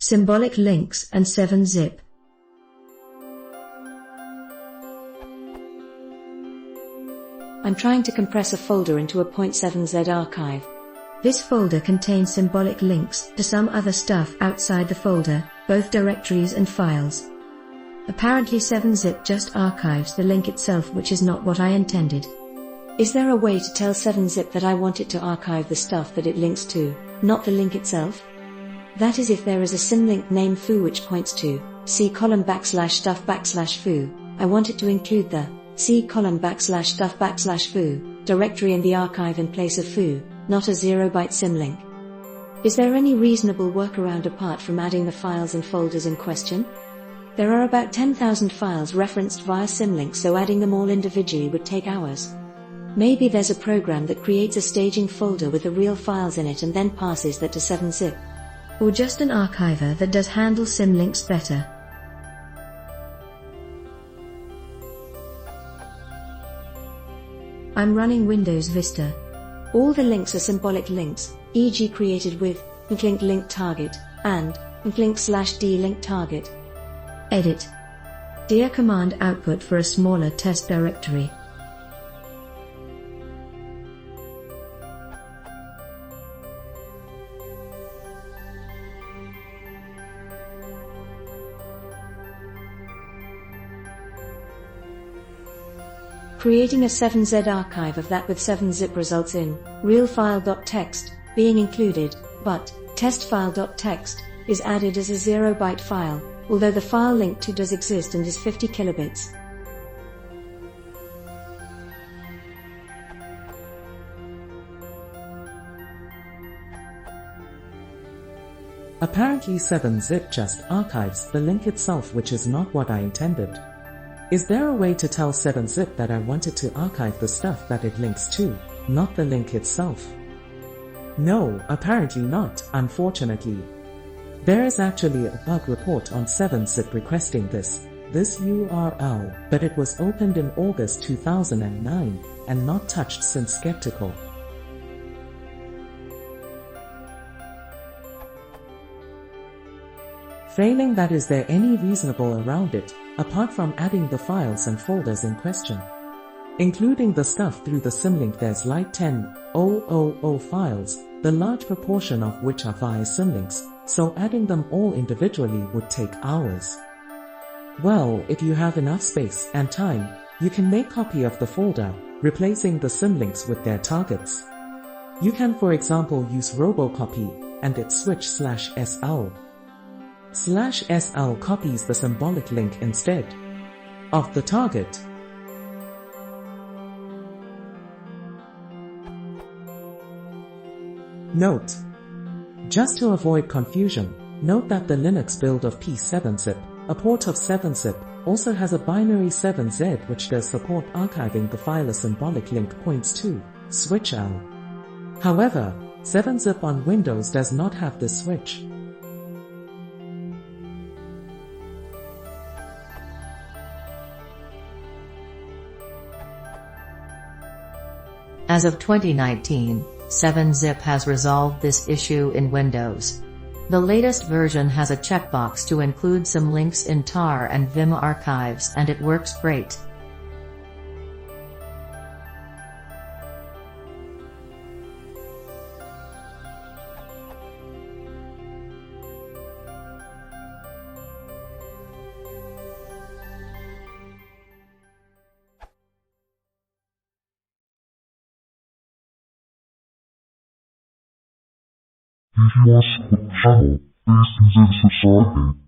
symbolic links and 7-zip. I'm trying to compress a folder into a .7z archive. This folder contains symbolic links to some other stuff outside the folder, both directories and files. Apparently 7-zip just archives the link itself, which is not what I intended. Is there a way to tell 7-zip that I want it to archive the stuff that it links to, not the link itself? That is, if there is a symlink name foo which points to c:/stuff/foo, I want it to include the c:/stuff/foo directory in the archive in place of foo, not a 0-byte symlink. Is there any reasonable workaround apart from adding the files and folders in question? There are about 10,000 files referenced via symlink, so adding them all individually would take hours. Maybe there's a program that creates a staging folder with the real files in it and then passes that to 7-zip. Or just an archiver that does handle symlinks better. I'm running Windows Vista. All the links are symbolic links, e.g. created with /link link target and /link/d link target. Edit. Dear command output for a smaller test directory. Creating a 7z archive of that with 7-zip results in realfile.txt being included, but testfile.txt is added as a 0-byte file, although the file linked to does exist and is 50 kilobits. Apparently 7-zip just archives the link itself, which is not what I intended. Is there a way to tell 7-zip that I wanted to archive the stuff that it links to, not the link itself? No, apparently not, unfortunately. There is actually a bug report on 7-zip requesting this URL, but it was opened in August 2009 and not touched since. Skeptical. Failing that, is there any reasonable around it, apart from adding the files and folders in question? Including the stuff through the symlink, there's like 10,000 files, the large proportion of which are via symlinks, so adding them all individually would take hours. Well, if you have enough space and time, you can make copy of the folder, replacing the symlinks with their targets. You can, for example, use robocopy and its switch/sl. /sl copies the symbolic link instead of the target. Note: just to avoid confusion, note that the Linux build of P7zip, a port of 7-zip, also has a binary 7z which does support archiving the file a symbolic link points to, switch-l. However, 7-zip on Windows does not have this switch. As of 2019, 7-zip has resolved this issue in Windows. The latest version has a checkbox to include some links in tar and vim archives, and it works great. If you want to support the channel, please consider subscribing.